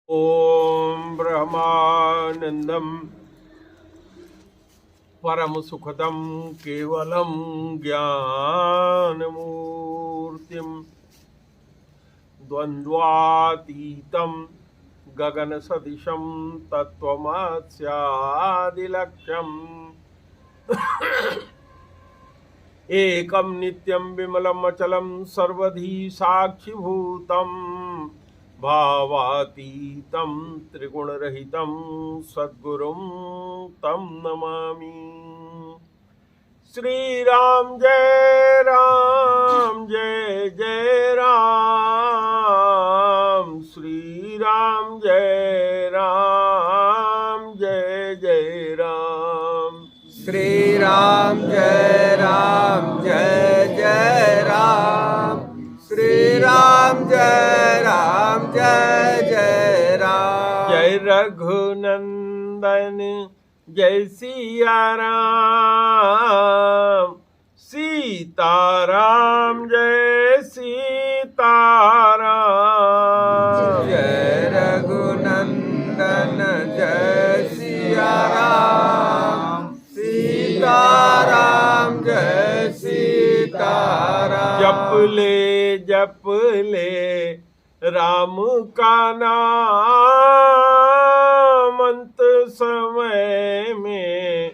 ओम ब्रह्मानंदम परम सुखदम केवलम ज्ञानमूर्तिम द्वंद्वातीतम गगन सदिशम तत्वमस्यादिलक्ष्यम् एकम नित्यं विमलम अचलम सर्वधी साक्षिभूतम भावातीतं त्रिगुणरहितं सद्गुरुं तं नमामि। श्री राम जय राम जय जय राम, श्री राम जय राम जय जय राम, श्री राम जय राम जय जय राम, श्री राम जय राम जय जय राम। जय रघुनंदन जय सिया राम, सीताराम जय सीताराम। जय रघुनंदन जय सिया राम, सीताराम जय सीताराम। जप ले राम का नाम, अंत समय में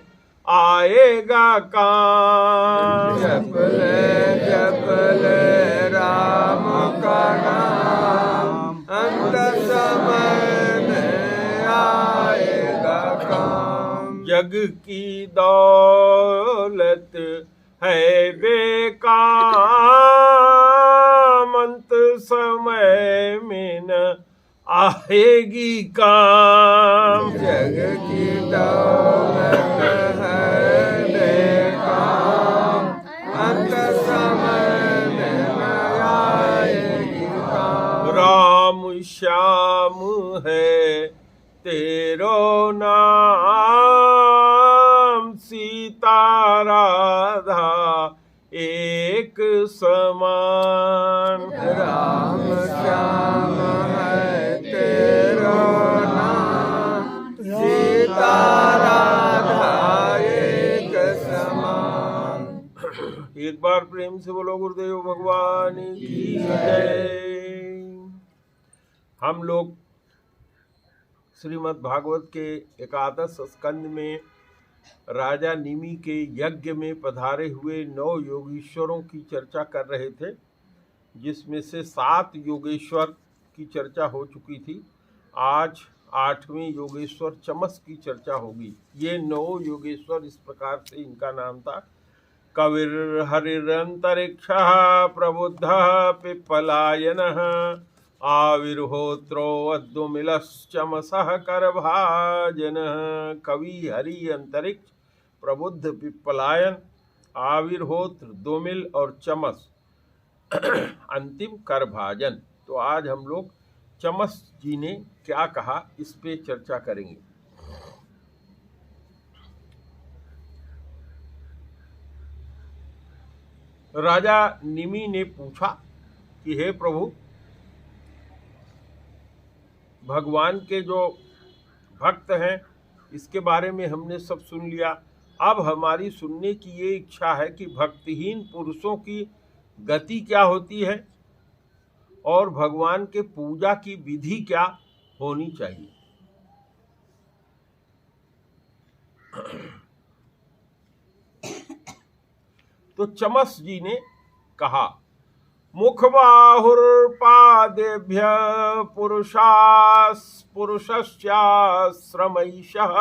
आएगा काम। जप ले राम का नाम, अंत समय में आएगा काम। जग की दौलत है बेकाम, अंत समय में न आएगी काम। जग की दौलत है बेकाम, अंत समय में न आएगी काम। राम श्याम है तेरो नाम, सीता राधा एक समान। राम श्याम है तेरो नाम, सीता राधा एक समान। एक बार प्रेम से बोलो गुरुदेव भगवान की जय। हम लोग श्रीमद् भागवत के एकादश स्कंद में राजा निमि के यज्ञ में पधारे हुए 9 योगीश्वरों की चर्चा कर रहे थे, जिसमें से 7 योगेश्वर की चर्चा हो चुकी थी। आज 8वें योगेश्वर चमस की चर्चा होगी। ये 9 योगेश्वर इस प्रकार से इनका नाम था। कविर हरिरंतरिक्षः प्रबुद्धः पिप्पलायनः, आविर्होत्रो अद्युमिलश्चमसः करभाजनः। कवि हरि अंतरिक्ष, प्रबुद्ध पिप्पलायन, आविर्होत्र दुमिल और चमस अंतिम करभाजन। तो आज हम लोग चमस जी ने क्या कहा इस पे चर्चा करेंगे। राजा निमि ने पूछा कि हे प्रभु, भगवान के जो भक्त हैं इसके बारे में हमने सब सुन लिया। अब हमारी सुनने की ये इच्छा है कि भक्तिहीन पुरुषों की गति क्या होती है और भगवान के पूजा की विधि क्या होनी चाहिए। तो चमस जी ने कहा, मुख बाहुर्पादेभ्य पुरुषश्चाश्रमैषः,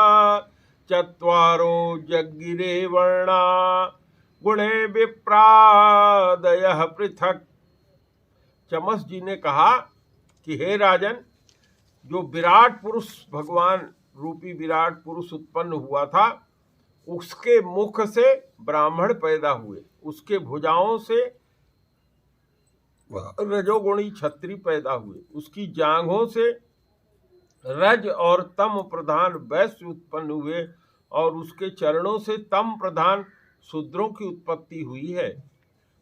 चत्वारो जग्गिरे वर्णा गुणे विप्रादयः पृथक। चमस जी ने कहा कि हे राजन, जो विराट पुरुष, भगवान रूपी विराट पुरुष उत्पन्न हुआ था, उसके मुख से ब्राह्मण पैदा हुए, उसके भुजाओं से रजोगुणी क्षत्रिय पैदा हुए, उसकी जांघों से रज और तम प्रधान वैश्य उत्पन्न हुए और उसके चरणों से तम प्रधान शूद्रों की उत्पत्ति हुई है।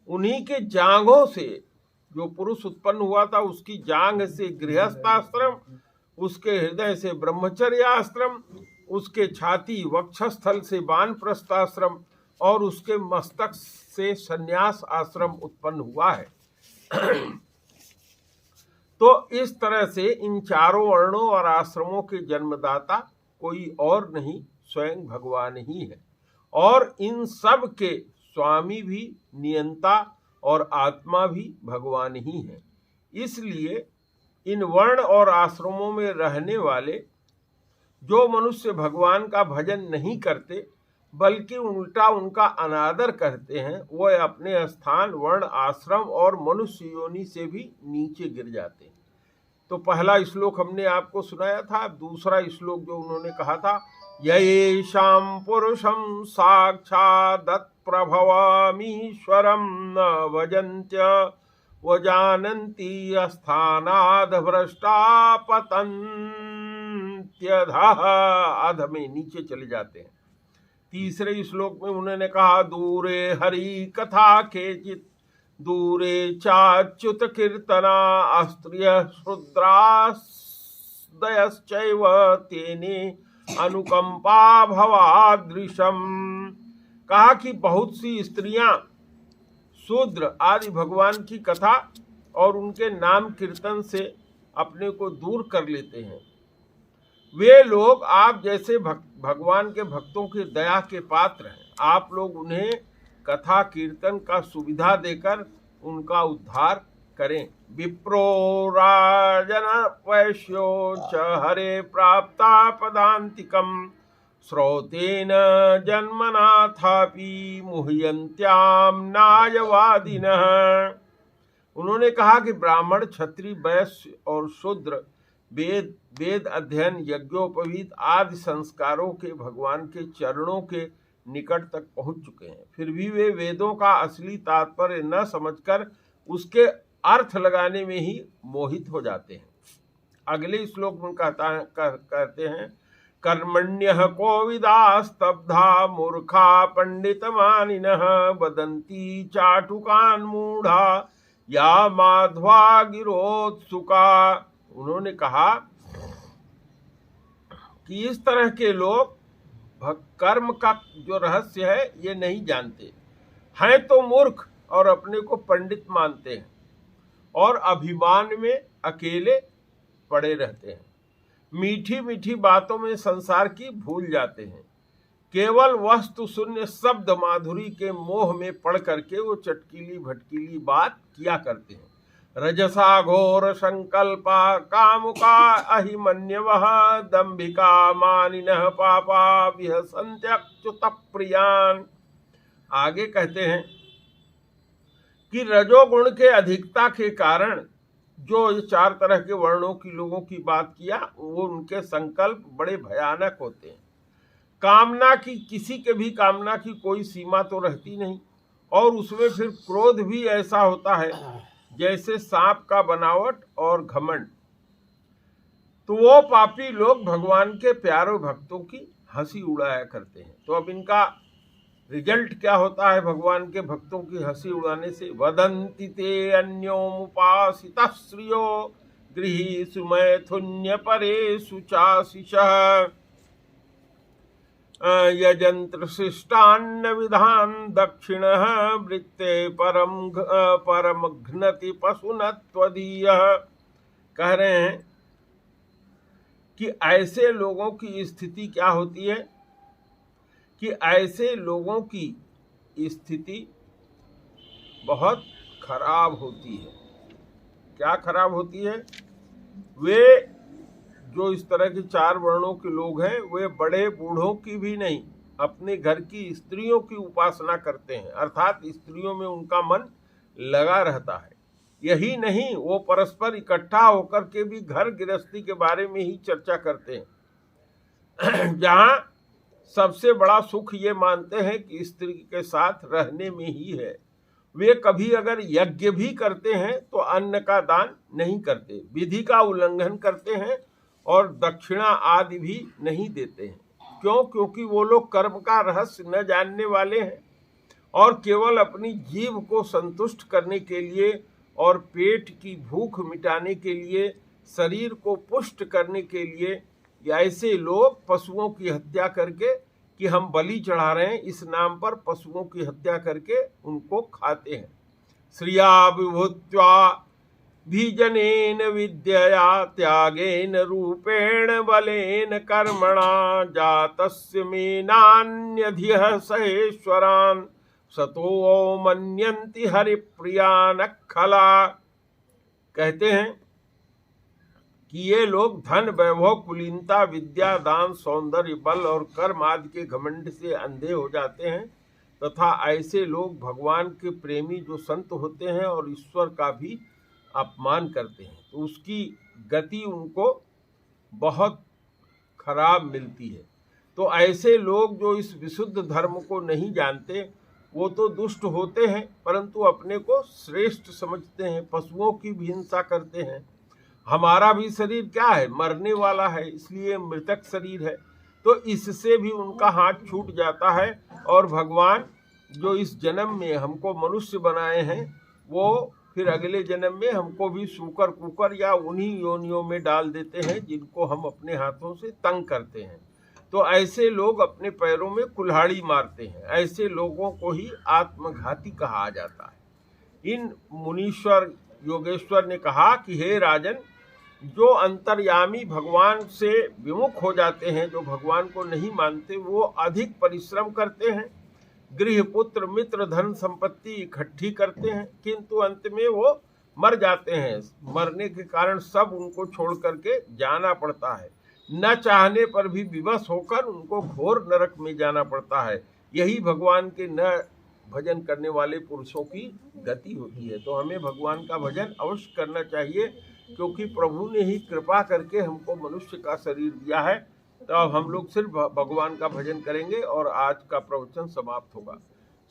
उन्हीं के जांघों से जो पुरुष उत्पन्न हुआ था उसकी जांघ से गृहस्थाश्रम, उसके हृदय से ब्रह्मचर्य आश्रम, उसके छाती वक्षस्थल से वानप्रस्थ आश्रम और उसके मस्तक से संन्यास आश्रम उत्पन्न हुआ है। तो इस तरह से इन चारों वर्णों और आश्रमों के जन्मदाता कोई और नहीं, स्वयं भगवान ही है। और इन सब के स्वामी भी, नियंता और आत्मा भी भगवान ही है। इसलिए इन वर्ण और आश्रमों में रहने वाले जो मनुष्य भगवान का भजन नहीं करते बल्कि उल्टा उनका अनादर करते हैं, वह अपने स्थान, वर्ण, आश्रम और मनुष्य योनि से भी नीचे गिर जाते हैं। तो पहला श्लोक हमने आपको सुनाया था। दूसरा श्लोक जो उन्होंने कहा था, येषां पुरुषं साक्षात् प्रभवामीश्वरं न भजन्त्य वजानन्ति स्थानाद् भ्रष्टा पतन्त्यधः, अध में नीचे चले जाते हैं। तीसरे श्लोक में उन्होंने कहा, दूरे हरि कथा केचित् दूरे चाच्युत कीर्तना अस्त्रिय शूद्रादयश्चैव तेने अनुकंपा भवादृशम। कहा कि बहुत सी स्त्रियां शूद्र आदि भगवान की कथा और उनके नाम कीर्तन से अपने को दूर कर लेते हैं। वे लोग आप जैसे भगवान के भक्तों की दया के पात्र हैं। आप लोग उन्हें कथा कीर्तन का सुविधा देकर उनका उद्धार करें। विप्रो राजन वैश्यो च हरे प्राप्ता पदांतिकम श्रोतेन जन्मनाथापि मुह्यन्त्याम नायवादिनः। उन्होंने कहा कि ब्राह्मण, क्षत्रिय, वैश्य और शूद्र वेद अध्ययन, यज्ञोपवीत आदि संस्कारों के भगवान के चरणों के निकट तक पहुंच चुके हैं, फिर भी वे वेदों का असली तात्पर्य न समझकर उसके अर्थ लगाने में ही मोहित हो जाते हैं। अगले श्लोक में कहते हैं, कर्मण्यः कोविदास्तब्धा मूर्खा पंडितमानिनः वदन्ति चाटुकान् मूढ़ा या माध्वा गिरोत्सुका। उन्होंने कहा कि इस तरह के लोग कर्म का जो रहस्य है ये नहीं जानते हैं, तो मूर्ख और अपने को पंडित मानते हैं और अभिमान में अकेले पड़े रहते हैं। मीठी मीठी बातों में संसार की भूल जाते हैं। केवल वस्तु शून्य शब्द माधुरी के मोह में पड़ करके वो चटकीली भटकीली बात किया करते हैं। रजसा घोर संकल्पा कामुका अहिमन्यवः दंभिका मानिनः पापा विहसन्त्यच्युत प्रियान। आगे कहते हैं कि रजोगुण के अधिकता के कारण जो ये चार तरह के वर्णों की लोगों की बात किया, वो उनके संकल्प बड़े भयानक होते हैं। कामना की, किसी के भी कामना की कोई सीमा तो रहती नहीं, और उसमें फिर क्रोध भी ऐसा होता है जैसे सांप का बनावट और घमंड। तो वो पापी लोग भगवान के प्यारे भक्तों की हंसी उड़ाया करते हैं। तो अब इनका रिजल्ट क्या होता है भगवान के भक्तों की हंसी उड़ाने से? वदन्ति ते अन्योमुपासितः श्रियो गृहीषु मैथुन्य परेषु चाशिषः यजंत्र शिष्टान्न विधान दक्षिणः वृत्ते परम घ्नति पशुनत्वदीयः। कह रहे हैं कि ऐसे लोगों की स्थिति क्या होती है, कि ऐसे लोगों की स्थिति बहुत खराब होती है। क्या खराब होती है? वे जो इस तरह के चार वर्णों के लोग हैं, वे बड़े बूढ़ों की भी नहीं, अपने घर की स्त्रियों की उपासना करते हैं, अर्थात स्त्रियों में उनका मन लगा रहता है। यही नहीं, वो परस्पर इकट्ठा होकर के भी घर गृहस्थी के बारे में ही चर्चा करते हैं, जहाँ सबसे बड़ा सुख ये मानते हैं कि स्त्री के साथ रहने में ही है। वे कभी अगर यज्ञ भी करते हैं तो अन्न का दान नहीं करते, विधि का उल्लंघन करते हैं और दक्षिणा आदि भी नहीं देते हैं। क्यों? क्योंकि वो लोग कर्म का रहस्य न जानने वाले हैं और केवल अपनी जीव को संतुष्ट करने के लिए और पेट की भूख मिटाने के लिए शरीर को पुष्ट करने के लिए ऐसे लोग पशुओं की हत्या करके, कि हम बलि चढ़ा रहे हैं इस नाम पर, पशुओं की हत्या करके उनको खाते हैं। श्रिया विभूत्वा भीजनेन विद्यया त्यागेन रूपेण बलेन कर्मणा जातस्य मेनान्यधियः सहेश्वरान् सतो मन्यन्ति हरिप्रियान् खला। कहते हैं कि ये लोग धन, वैभव, कुलीनता, विद्या, दान, सौंदर्य, बल और कर्म आदि के घमंड से अंधे हो जाते हैं तथा ऐसे लोग भगवान के प्रेमी जो संत होते हैं और ईश्वर का भी अपमान करते हैं, तो उसकी गति उनको बहुत खराब मिलती है। तो ऐसे लोग जो इस विशुद्ध धर्म को नहीं जानते वो तो दुष्ट होते हैं, परंतु अपने को श्रेष्ठ समझते हैं, पशुओं की भी हिंसा करते हैं। हमारा भी शरीर क्या है, मरने वाला है, इसलिए मृतक शरीर है, तो इससे भी उनका हाथ छूट जाता है। और भगवान जो इस जन्म में हमको मनुष्य बनाए हैं वो फिर अगले जन्म में हमको भी सूकर कुकर या उन्हीं योनियों में डाल देते हैं जिनको हम अपने हाथों से तंग करते हैं। तो ऐसे लोग अपने पैरों में कुल्हाड़ी मारते हैं, ऐसे लोगों को ही आत्मघाती कहा जाता है। इन मुनीश्वर योगेश्वर ने कहा कि हे राजन, जो अंतर्यामी भगवान से विमुख हो जाते हैं, जो भगवान को नहीं मानते, वो अधिक परिश्रम करते हैं, गृह, पुत्र, मित्र, धन संपत्ति इकट्ठी करते हैं, किंतु अंत में वो मर जाते हैं। मरने के कारण सब उनको छोड़ करके जाना पड़ता है, न चाहने पर भी विवश होकर उनको घोर नरक में जाना पड़ता है। यही भगवान के न भजन करने वाले पुरुषों की गति होती है। तो हमें भगवान का भजन अवश्य करना चाहिए, क्योंकि प्रभु ने ही कृपा करके हमको मनुष्य का शरीर दिया है। तो अब हम लोग सिर्फ भगवान का भजन करेंगे और आज का प्रवचन समाप्त होगा।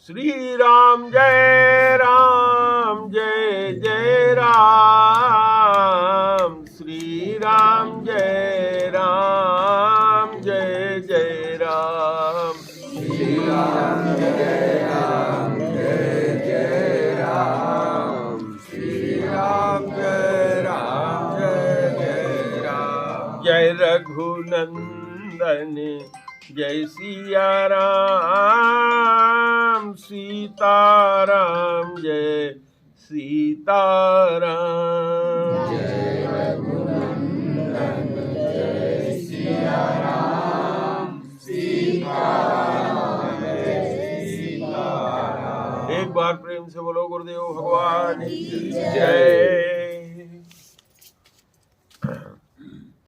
श्री राम जय राम, जय जय राम, श्री राम जय राम, जय जय राम, श्री राम जय राम, जय जय राम, श्री राम जय राम, जय जय राम। जय रघुनंदन जय सिया राम, सीताराम जय सीताराम। जय रघुनंदन जय सिया राम, सीताराम जय सीताराम। एक बार प्रेम से बोलो गुरुदेव भगवान की जय।